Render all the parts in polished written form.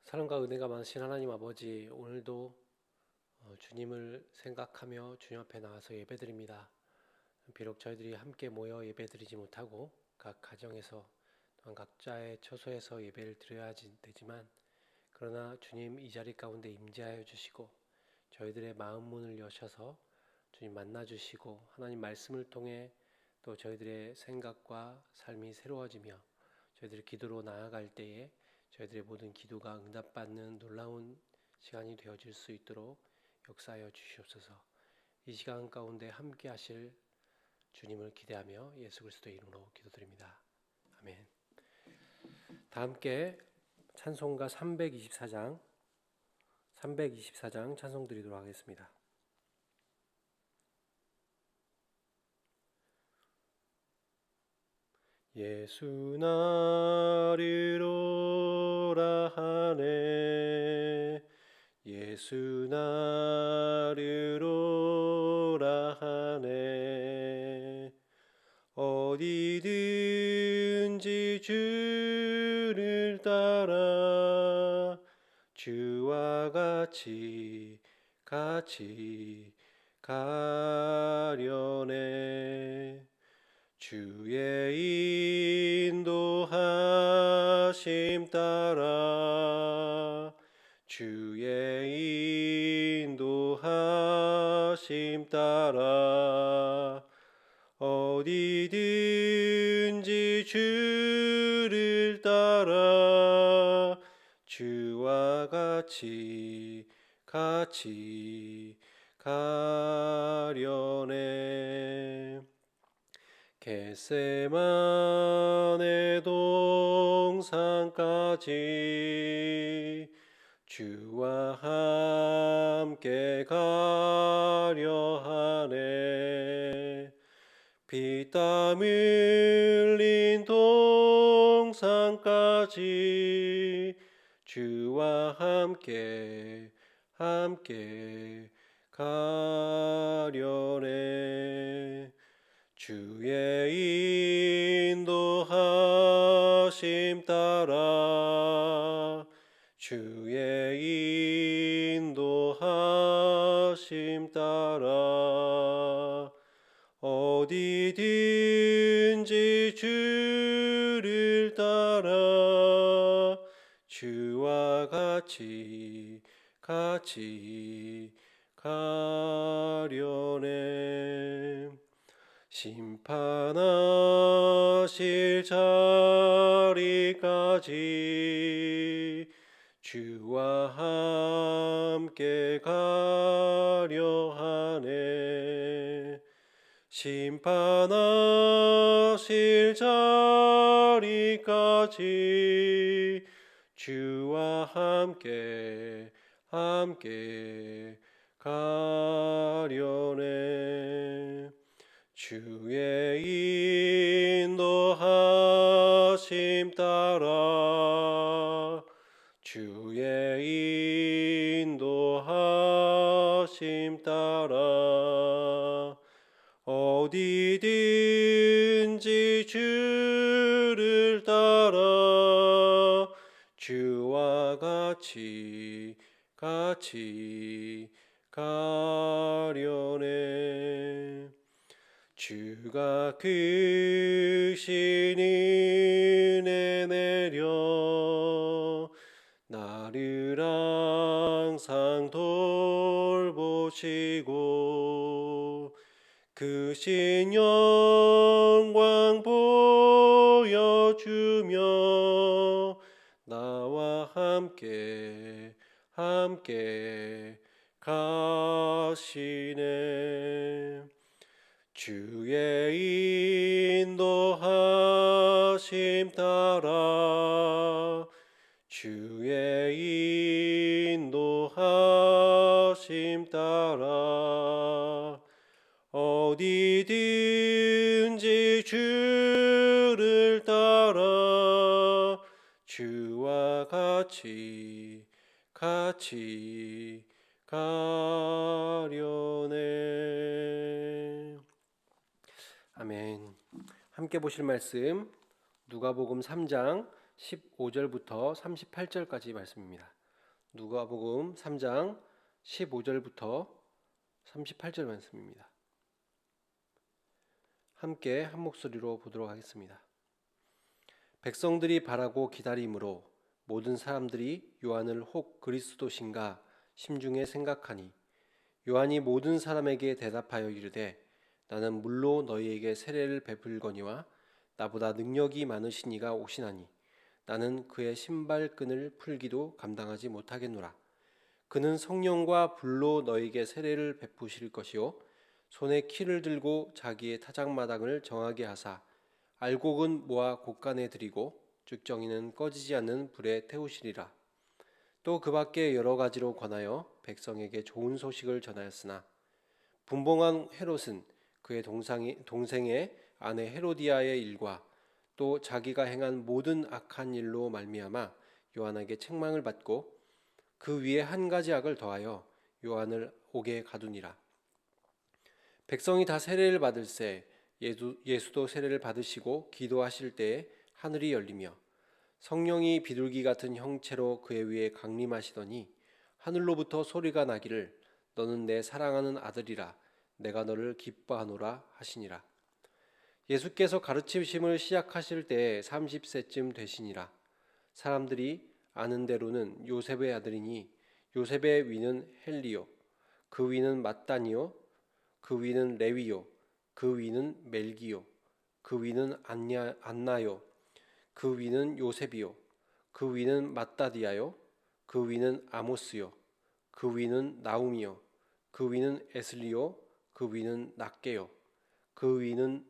사랑과 은혜가 많으신 하나님 아버지, 오늘도 주님을 생각하며 주님 앞에 나와서 예배드립니다. 비록 저희들이 함께 모여 예배드리지 못하고 각 가정에서 또한 각자의 처소에서 예배를 드려야 되지만, 그러나 주님 이 자리 가운데 임재하여 주시고 저희들의 마음 문을 여셔서 주님 만나 주시고 하나님 말씀을 통해 또 저희들의 생각과 삶이 새로워지며 저희들이 기도로 나아갈 때에 저희들의 모든 기도가 응답받는 놀라운 시간이 되어질 수 있도록 역사하여 주시옵소서. 이 시간 가운데 함께 하실 주님을 기대하며 예수 그리스도의 이름으로 기도드립니다. 아멘. 다 함께 찬송가 324장 찬송 드리도록 하겠습니다. 예수 나를 오라 하네, 예수 나를 오라 하네. 어디든지 주를 따라 주와 같이 가려네. 주의 인도하심 따라 주의 인도하심 따라 어디든지 주를 따라 주와 같이 가려네. 겟세마네 동산까지 주와 함께 가려 하네. 피땀 흘린 동산까지 주와 함께 가려네. 주의 인도하심 따라 주의 인도하심 따라 어디든지 주를 따라 주와 같이 가려네. 심판하실 자리까지 주와 함께 가려 하네. 심판하실 자리까지 주와 함께 가려네. 주의 인도하심 따라 주의 인도하심 따라 어디든지 주를 따라 주와 같이 가려네. 주가 크신 은혜 내려 나를 항상 돌보시고 크신 영광 보여주며 나와 함께 가시네. 주의 인도하심 따라 주의 인도하심 따라 어디든지 주를 따라 주와 같이 가려네. 아멘. 함께 보실 말씀 누가복음 3장 15절부터 38절까지 말씀입니다. 누가복음 3장 15절부터 38절 말씀입니다. 함께 한 목소리로 보도록 하겠습니다. 백성들이 바라고 기다림으로 모든 사람들이 요한을 혹 그리스도신가 심중에 생각하니 요한이 모든 사람에게 대답하여 이르되 나는 물로 너희에게 세례를 베풀거니와 나보다 능력이 많으신 이가 오시나니 나는 그의 신발끈을 풀기도 감당하지 못하겠노라. 그는 성령과 불로 너희에게 세례를 베푸실 것이요 손에 키를 들고 자기의 타작마당을 정하게 하사 알곡은 모아 곳간에 들이고 쭉정이는 꺼지지 않는 불에 태우시리라. 또 그 밖에 여러 가지로 권하여 백성에게 좋은 소식을 전하였으나 분봉한 헤롯은 그의 동생의 아내 헤로디아의 일과 또 자기가 행한 모든 악한 일로 말미암아 요한에게 책망을 받고 그 위에 한 가지 악을 더하여 요한을 옥에 가두니라. 백성이 다 세례를 받을새 예수도 세례를 받으시고 기도하실 때에 하늘이 열리며 성령이 비둘기 같은 형체로 그의 위에 강림하시더니 하늘로부터 소리가 나기를 너는 내 사랑하는 아들이라 내가 너를 기뻐하노라 하시니라. 예수께서 가르치심을 시작하실 때에 30세쯤 되시니라. 사람들이 아는 대로는 요셉의 아들이니 요셉의 위는 헬리요 그 위는 맏단이요 그 위는 레위요 그 위는 멜기요 그 위는 안나요 그 위는 요셉이요 그 위는 맏다디아요 그 위는 아모스요 그 위는 나움이요 그 위는 에슬리요 그 위는 낫게요 그 위는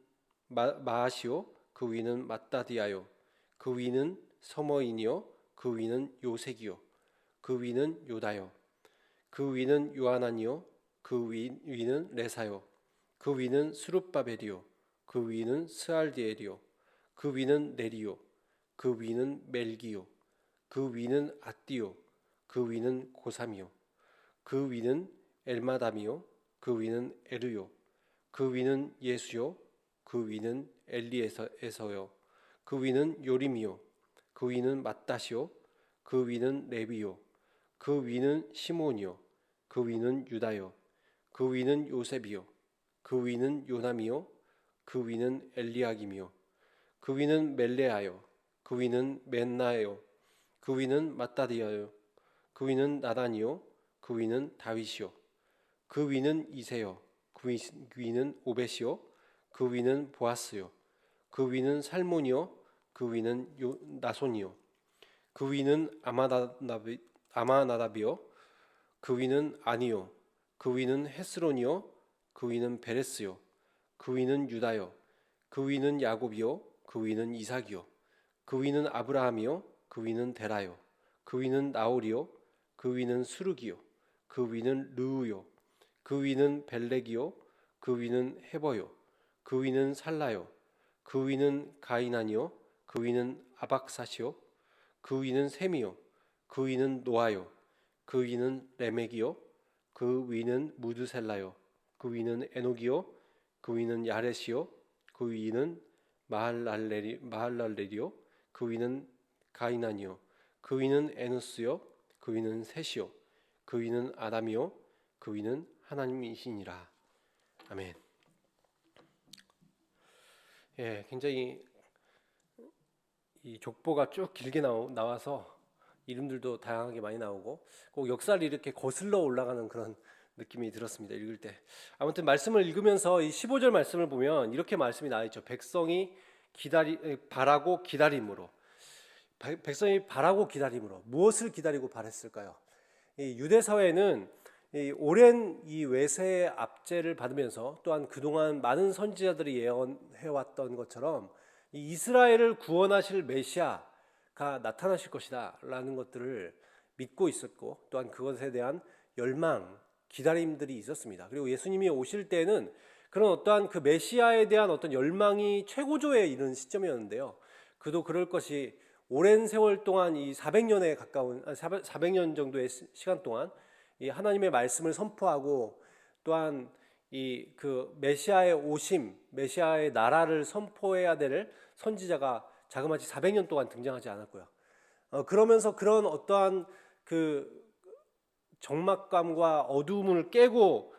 마아시요 그 위는 맏다디아요 그 위는 서머인이요 그 위는 요색이요 그 위는 요다요 그 위는 요하나니요 그 위는 레사요 그 위는 스룹바벨이요 그 위는 스알디엘이요 그 위는 네리요 그 위는 멜기요 그 위는 아띠요 그 위는 고삼이요 그 위는 엘마담이요 그 위는 에르요 그 위는 예수요 그 위는 엘리에서요 그 위는 요림이요 그 위는 맏다시요 그 위는 레비요 그 위는 시몬이요 그 위는 유다요 그 위는 요셉이요 그 위는 요남이요 그 위는 엘리야김이요 그 위는 멜레아요 그 위는 맨나요 그 위는 맏다디아요 그 위는 나단이요 그 위는 다윗이요 그 위는 이세요 그 위는 오벳이요 그 위는 보아스요 그 위는 살몬이요 그 위는 나손이요 그 위는 아마나답이요 그 위는 아니요 그 위는 헤스론이요 그 위는 베레스요 그 위는 유다요 그 위는 야곱이요 그 위는 이삭이요 그 위는 아브라함이요 그 위는 데라요 그 위는 나홀이요 그 위는 수르기요 그 위는 르우요 그 위는 벨렉이요 그 위는 헤버요 그 위는 살라요 그 위는 가이난이요 그 위는 아박사시요 그 위는 셈이요 그 위는 노아요 그 위는 레멕이요 그 위는 무드셀라요 그 위는 에녹이요 그 위는 야렛이요 그 위는 마할랄렐이요 그 위는 가이난이요 그 위는 에노스요 그 위는 셋이요 그 위는 아담이요 그 위는 하나님이시니라. 아멘. 예, 굉장히 이 족보가 쭉 길게 나와서 이름들도 다양하게 많이 나오고 꼭 역사를 이렇게 거슬러 올라가는 그런 느낌이 들었습니다. 읽을 때. 아무튼 말씀을 읽으면서 이 15절 말씀을 보면 이렇게 말씀이 나와 있죠. 백성이 바라고 기다림으로. 백성이 바라고 기다림으로 무엇을 기다리고 바랬을까요? 이 유대 사회는 이 오랜 이 외세의 압제를 받으면서 또한 그동안 많은 선지자들이 예언해 왔던 것처럼 이 이스라엘을 구원하실 메시아가 나타나실 것이다 라는 것들을 믿고 있었고 또한 그것에 대한 열망, 기다림들이 있었습니다. 그리고 예수님이 오실 때는 그런 어떠한 그 메시아에 대한 어떤 열망이 최고조에 이른 시점이었는데요. 그도 그럴 것이 오랜 세월 동안 이 400년에 가까운 400년 정도의 시간 동안 이 하나님의 말씀을 선포하고 또한 이 그 메시아의 오심, 메시아의 나라를 선포해야 될 선지자가 자그마치 400년 동안 등장하지 않았고요. 그러면서 그런 어떠한 그 적막감과 어두움을 깨고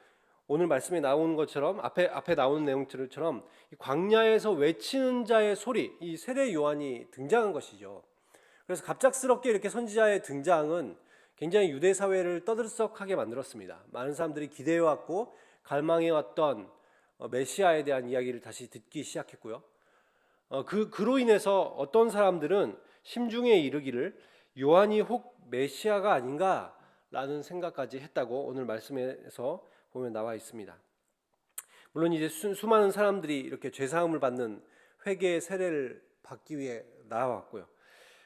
오늘 말씀에 나오는 것처럼 앞에 나오는 내용들처럼 광야에서 외치는 자의 소리, 이 세례 요한이 등장한 것이죠. 그래서 갑작스럽게 이렇게 선지자의 등장은 굉장히 유대 사회를 떠들썩하게 만들었습니다. 많은 사람들이 기대해왔고 갈망해왔던 메시아에 대한 이야기를 다시 듣기 시작했고요. 그로 인해서 어떤 사람들은 심중에 이르기를 요한이 혹 메시아가 아닌가라는 생각까지 했다고 오늘 말씀에서 보면 나와 있습니다. 물론 이제 수많은 사람들이 이렇게 죄사함을 받는 회개의 세례를 받기 위해 나왔고요.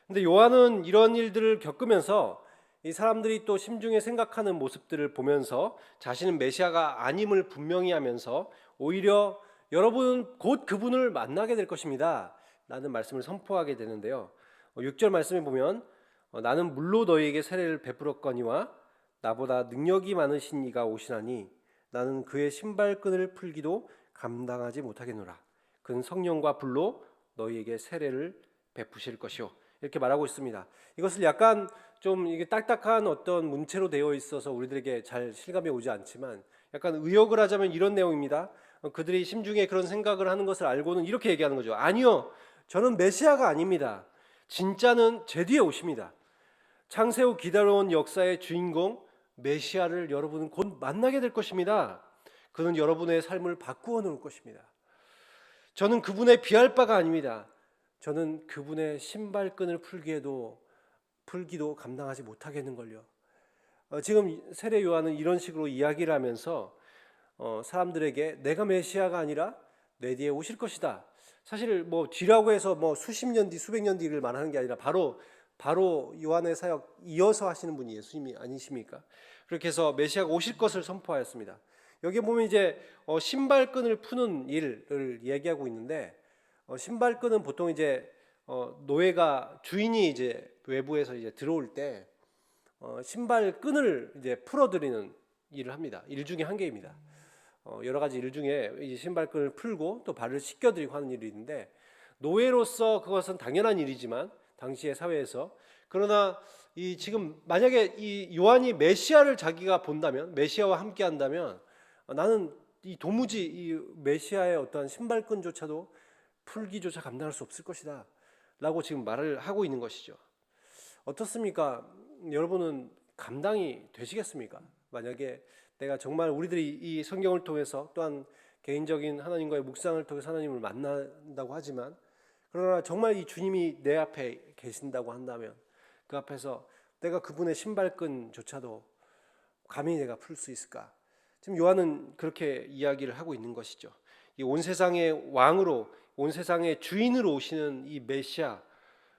근데 요한은 이런 일들을 겪으면서 이 사람들이 또 심중에 생각하는 모습들을 보면서 자신은 메시아가 아님을 분명히 하면서 오히려 여러분 곧 그분을 만나게 될 것입니다 라는 말씀을 선포하게 되는데요. 6절 말씀에 보면 나는 물로 너희에게 세례를 베풀었거니와 나보다 능력이 많으신 이가 오시나니 나는 그의 신발끈을 풀기도 감당하지 못하겠노라. 그는 성령과 불로 너희에게 세례를 베푸실 것이요. 이렇게 말하고 있습니다. 이것을 약간 좀 이게 딱딱한 어떤 문체로 되어 있어서 우리들에게 잘 실감이 오지 않지만 약간 의역을 하자면 이런 내용입니다. 그들이 심중에 그런 생각을 하는 것을 알고는 이렇게 얘기하는 거죠. 아니요, 저는 메시아가 아닙니다. 진짜는 제 뒤에 오십니다. 창세후 기다려온 역사의 주인공 메시아를 여러분은 곧 만나게 될 것입니다. 그는 여러분의 삶을 바꾸어 놓을 것입니다. 저는 그분의 비할 바가 아닙니다. 저는 그분의 신발끈을 풀기도 감당하지 못하겠는걸요. 지금 세례 요한은 이런 식으로 이야기를 하면서 사람들에게 내가 메시아가 아니라 내 뒤에 오실 것이다. 사실 뭐 뒤라고 해서 뭐 수십 년 뒤, 수백 년 뒤를 말하는 게 아니라 바로 요한의 사역 이어서 하시는 분이 예수님이 아니십니까? 그렇게 해서 메시아가 오실 것을 선포하였습니다. 여기 보면 이제 신발끈을 푸는 일을 얘기하고 있는데 신발끈은 보통 이제 노예가 주인이 이제 외부에서 이제 들어올 때 신발끈을 이제 풀어드리는 일을 합니다. 일 중에 한 개입니다. 여러 가지 일 중에 이 신발끈을 풀고 또 발을 씻겨드리고 하는 일이 있는데 노예로서 그것은 당연한 일이지만 당시의 사회에서 그러나 이 지금 만약에 이 요한이 메시아를 자기가 본다면 메시아와 함께 한다면 나는 이 도무지 이 메시아의 어떠한 신발끈조차도 풀기조차 감당할 수 없을 것이다 라고 지금 말을 하고 있는 것이죠. 어떻습니까? 여러분은 감당이 되시겠습니까? 만약에 내가 정말 우리들이 이 성경을 통해서 또한 개인적인 하나님과의 묵상을 통해서 하나님을 만난다고 하지만 그러나 정말 이 주님이 내 앞에 계신다고 한다면 그 앞에서 내가 그분의 신발끈조차도 감히 내가 풀 수 있을까? 지금 요한은 그렇게 이야기를 하고 있는 것이죠. 이 온 세상의 왕으로 온 세상의 주인으로 오시는 이 메시아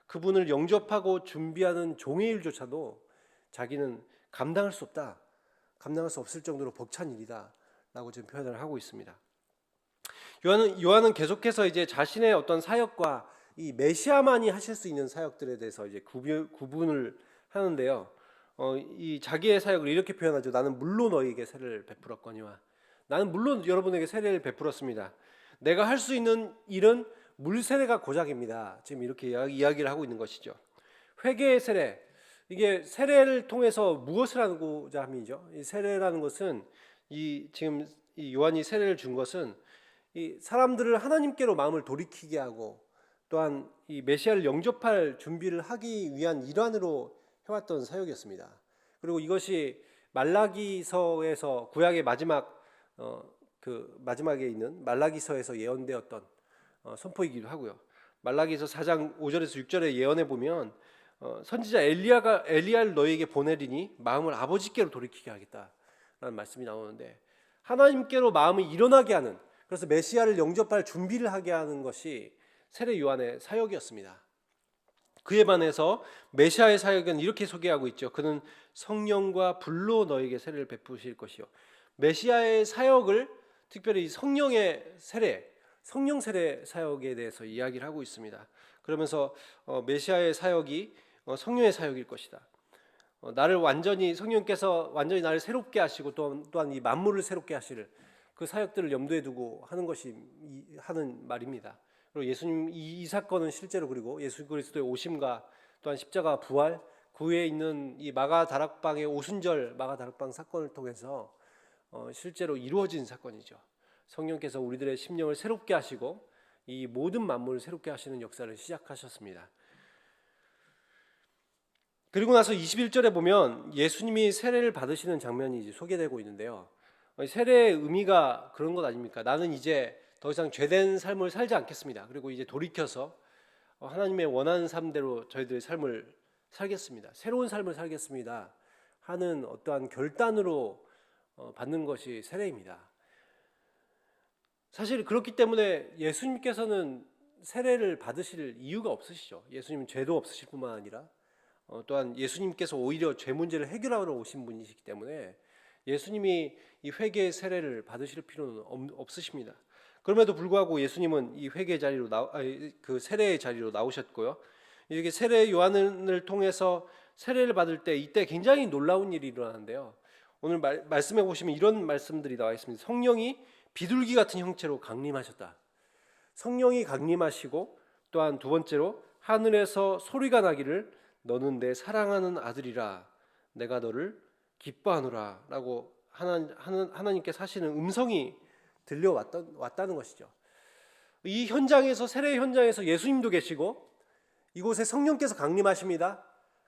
그분을 영접하고 준비하는 종의 일조차도 자기는 감당할 수 없다. 감당할 수 없을 정도로 벅찬 일이다 라고 지금 표현을 하고 있습니다. 요한은 계속해서 이제 자신의 어떤 사역과 이 메시아만이 하실 수 있는 사역들에 대해서 이제 구분을 하는데요. 이 자기의 사역을 이렇게 표현하죠. 나는 물로 너희에게 세례를 베풀었거니와 나는 물로 여러분에게 세례를 베풀었습니다. 내가 할 수 있는 일은 물 세례가 고작입니다. 지금 이렇게 이야기를 하고 있는 것이죠. 회개의 세례, 이게 세례를 통해서 무엇을 하고자 함이죠? 이 세례라는 것은 지금 이 요한이 세례를 준 것은 이 사람들을 하나님께로 마음을 돌이키게 하고 또한 이 메시아를 영접할 준비를 하기 위한 일환으로 해왔던 사역이었습니다. 그리고 이것이 말라기서에서 구약의 마지막에 있는 말라기서에서 예언되었던 선포이기도 하고요. 말라기서 4장 5절에서 6절의 예언에 보면 선지자 엘리야를 너희에게 보내리니 마음을 아버지께로 돌이키게 하겠다라는 말씀이 나오는데 하나님께로 마음을 일어나게 하는 그래서 메시아를 영접할 준비를 하게 하는 것이 세례 요한의 사역이었습니다. 그에 반해서 메시아의 사역은 이렇게 소개하고 있죠. 그는 성령과 불로 너에게 세례를 베푸실 것이요. 메시아의 사역을 특별히 성령의 세례, 성령 세례 사역에 대해서 이야기를 하고 있습니다. 그러면서 메시아의 사역이 성령의 사역일 것이다. 성령께서 완전히 나를 새롭게 하시고 또한 이 만물을 새롭게 하실 그 사역들을 염두에 두고 하는 말입니다. 그리고 예수님 이 사건은 실제로 그리고 예수 그리스도의 오심과 또한 십자가 부활 그 위에 있는 이 마가 다락방의 오순절 마가 다락방 사건을 통해서 실제로 이루어진 사건이죠. 성령께서 우리들의 심령을 새롭게 하시고 이 모든 만물을 새롭게 하시는 역사를 시작하셨습니다. 그리고 나서 21절에 보면 예수님이 세례를 받으시는 장면이 이제 소개되고 있는데요. 세례의 의미가 그런 것 아닙니까? 나는 이제 더 이상 죄된 삶을 살지 않겠습니다. 그리고 이제 돌이켜서 하나님의 원하는 삶대로 저희들의 삶을 살겠습니다. 새로운 삶을 살겠습니다 하는 어떠한 결단으로 받는 것이 세례입니다. 사실 그렇기 때문에 예수님께서는 세례를 받으실 이유가 없으시죠. 예수님은 죄도 없으실 뿐만 아니라 또한 예수님께서 오히려 죄 문제를 해결하러 오신 분이시기 때문에 예수님이 이 회개의 세례를 받으실 필요는 없으십니다. 그럼에도 불구하고 예수님은 이 회개 자리로 그 세례의 자리로 나오셨고요. 이렇게 세례 요한을 통해서 세례를 받을 때 이때 굉장히 놀라운 일이 일어나는데요. 오늘 말씀해 보시면 이런 말씀들이 나와 있습니다. 성령이 비둘기 같은 형체로 강림하셨다. 성령이 강림하시고 또한 두 번째로 하늘에서 소리가 나기를 너는 내 사랑하는 아들이라 내가 너를 기뻐하노라 라고 하나님께서 하시는 음성이 들려왔다는 것이죠. 이 현장에서 세례 현장에서 예수님도 계시고 이곳에 성령께서 강림하십니다.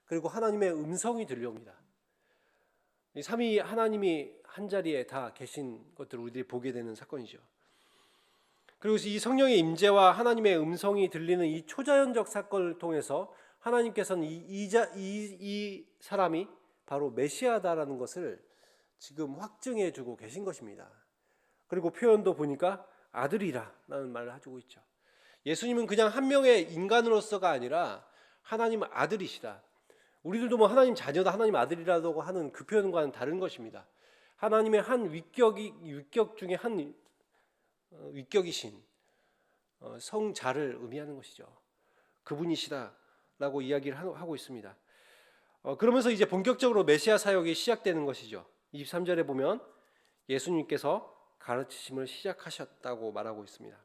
그리고 하나님의 음성이 들려옵니다. 이 삼위 하나님이 한 자리에 다 계신 것들을 우리들이 보게 되는 사건이죠. 그리고 이 성령의 임재와 하나님의 음성이 들리는 이 초자연적 사건을 통해서 하나님께서는 이 사람이 바로 메시아다라는 것을 지금 확증해 주고 계신 것입니다. 그리고 표현도 보니까 아들이라는 말을 해주고 있죠. 예수님은 그냥 한 명의 인간으로서가 아니라 하나님 아들이시다. 우리들도 뭐 하나님 자녀다, 하나님 아들이라고 하는 그 표현과는 다른 것입니다. 하나님의 한 위격 중에 한 위격이신 성자를 의미하는 것이죠. 그분이시다라고 이야기를 하고 있습니다. 그러면서 이제 본격적으로 메시아 사역이 시작되는 것이죠. 23절에 보면 예수님께서 가르치심을 시작하셨다고 말하고 있습니다.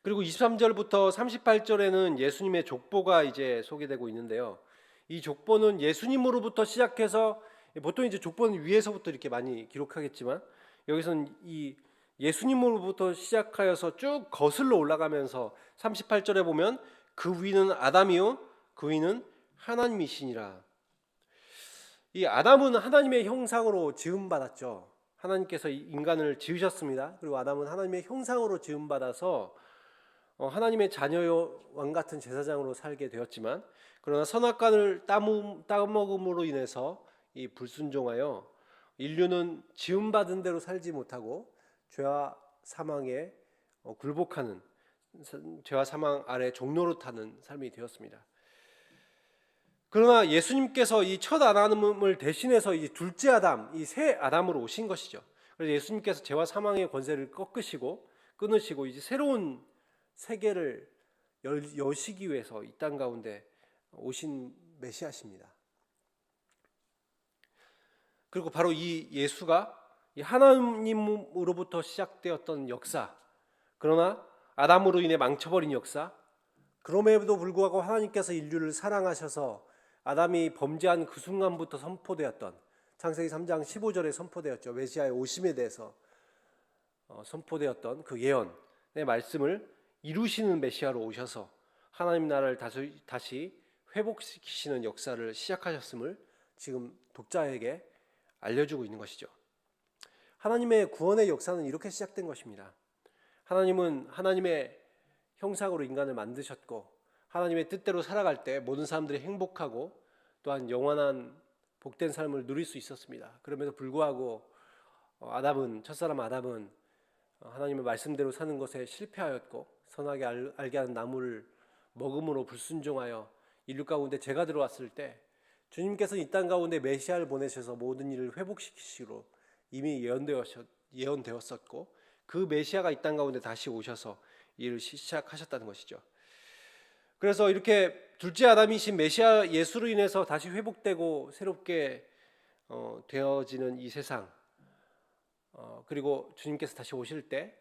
그리고 23절부터 38절에는 예수님의 족보가 이제 소개되고 있는데요. 이 족보는 예수님으로부터 시작해서 보통 이제 족보는 위에서부터 이렇게 많이 기록하겠지만 여기서는 이 예수님으로부터 시작하여서 쭉 거슬러 올라가면서 38절에 보면 그 위는 아담이요 그 위는 하나님이시니라. 이 아담은 하나님의 형상으로 지음받았죠. 하나님께서 인간을 지으셨습니다. 그리고 아담은 하나님의 형상으로 지음받아서 하나님의 자녀요 왕 같은 제사장으로 살게 되었지만 그러나 선악과를 따먹음으로 인해서 이 불순종하여 인류는 지음받은 대로 살지 못하고 죄와 사망에 굴복하는 죄와 사망 아래 종로로 타는 삶이 되었습니다. 그러나 예수님께서 이 첫 아담을 대신해서 이 둘째 아담, 이 새 아담으로 오신 것이죠. 그래서 예수님께서 죄와 사망의 권세를 끊으시고 이제 새로운 세계를 여시기 위해서 이 땅 가운데 오신 메시아십니다. 그리고 바로 이 예수가 이 하나님으로부터 시작되었던 역사, 그러나 아담으로 인해 망쳐버린 역사, 그럼에도 불구하고 하나님께서 인류를 사랑하셔서 아담이 범죄한 그 순간부터 선포되었던 창세기 3장 15절에 선포되었죠. 메시아의 오심에 대해서 선포되었던 그 예언의 말씀을 이루시는 메시아로 오셔서 하나님 나라를 다시 회복시키시는 역사를 시작하셨음을 지금 독자에게 알려주고 있는 것이죠. 하나님의 구원의 역사는 이렇게 시작된 것입니다. 하나님은 하나님의 형상으로 인간을 만드셨고 하나님의 뜻대로 살아갈 때 모든 사람들이 행복하고 또한 영원한 복된 삶을 누릴 수 있었습니다. 그럼에도 불구하고 첫사람 아담은 하나님의 말씀대로 사는 것에 실패하였고 선하게 알게 하는 나무를 먹음으로 불순종하여 인류 가운데 죄가 들어왔을 때 주님께서 이 땅 가운데 메시아를 보내셔서 모든 일을 회복시키시기로 이미 예언되었었고 그 메시아가 이 땅 가운데 다시 오셔서 일을 시작하셨다는 것이죠. 그래서 이렇게 둘째 아담이신 메시아 예수로 인해서 다시 회복되고 새롭게 되어지는 이 세상, 그리고 주님께서 다시 오실 때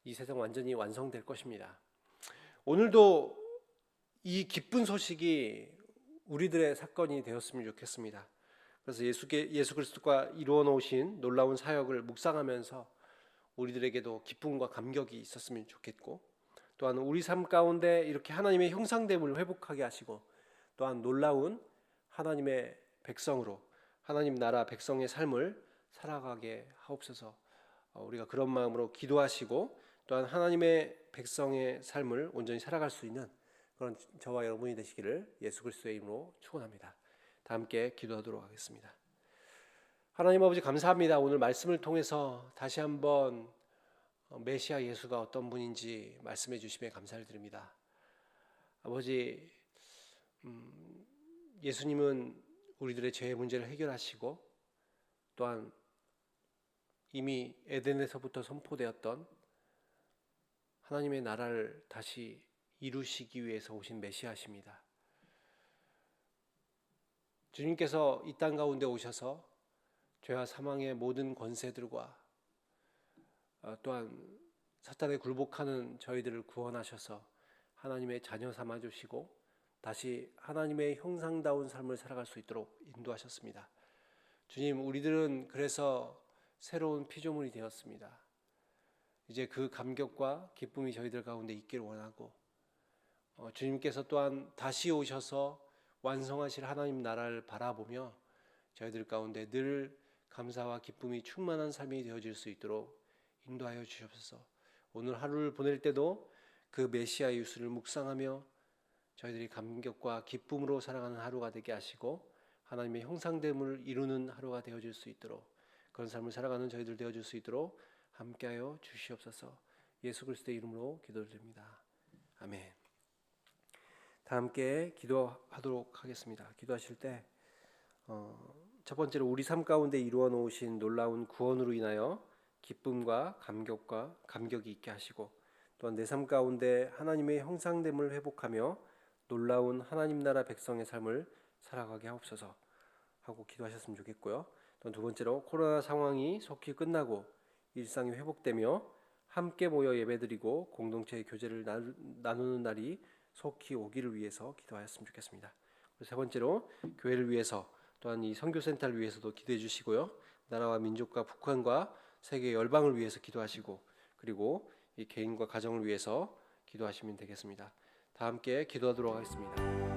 이 세상 완전히 완성될 것입니다. 오늘도 이 기쁜 소식이 우리들의 사건이 되었으면 좋겠습니다. 그래서 예수 그리스도가 이루어 놓으신 놀라운 사역을 묵상하면서 우리들에게도 기쁨과 감격이 있었으면 좋겠고, 또한 우리 삶 가운데 이렇게 하나님의 형상됨을 회복하게 하시고, 또한 놀라운 하나님의 백성으로 하나님 나라 백성의 삶을 살아가게 하옵소서. 우리가 그런 마음으로 기도하시고 또한 하나님의 백성의 삶을 온전히 살아갈 수 있는 그런 저와 여러분이 되시기를 예수 그리스도의 이름으로 축원합니다. 다 함께 기도하도록 하겠습니다. 하나님 아버지, 감사합니다. 오늘 말씀을 통해서 다시 한번 메시아 예수가 어떤 분인지 말씀해 주심에 감사를 드립니다. 아버지, 예수님은 우리들의 죄의 문제를 해결하시고 또한 이미 에덴에서부터 선포되었던 하나님의 나라를 다시 이루시기 위해서 오신 메시아십니다. 주님께서 이 땅 가운데 오셔서 죄와 사망의 모든 권세들과 또한 사탄에 굴복하는 저희들을 구원하셔서 하나님의 자녀 삼아 주시고 다시 하나님의 형상다운 삶을 살아갈 수 있도록 인도하셨습니다. 주님, 우리들은 그래서 새로운 피조물이 되었습니다. 이제 그 감격과 기쁨이 저희들 가운데 있기를 원하고, 주님께서 또한 다시 오셔서 완성하실 하나님 나라를 바라보며 저희들 가운데 늘 감사와 기쁨이 충만한 삶이 되어질 수 있도록 인도하여 주시옵소서. 오늘 하루를 보낼 때도 그 메시아 예수를 묵상하며 저희들이 감격과 기쁨으로 살아가는 하루가 되게 하시고 하나님의 형상됨을 이루는 하루가 되어질 수 있도록, 그런 삶을 살아가는 저희들 되어질 수 있도록 함께하여 주시옵소서. 예수 그리스도의 이름으로 기도드립니다. 아멘. 다 함께 기도하도록 하겠습니다. 기도하실 때 첫 번째로 우리 삶 가운데 이루어 놓으신 놀라운 구원으로 인하여 기쁨과 감격이 있게 하시고, 또한 내 삶 가운데 하나님의 형상됨을 회복하며 놀라운 하나님 나라 백성의 삶을 살아가게 하옵소서 하고 기도하셨으면 좋겠고요. 또 두 번째로 코로나 상황이 속히 끝나고 일상이 회복되며 함께 모여 예배드리고 공동체의 교제를 나누는 날이 속히 오기를 위해서 기도하였으면 좋겠습니다. 세 번째로 교회를 위해서 또한 이 선교센터를 위해서도 기도해 주시고요. 나라와 민족과 북한과 세계 열방을 위해서 기도하시고, 그리고 이 개인과 가정을 위해서 기도하시면 되겠습니다. 다 함께 기도하도록 하겠습니다.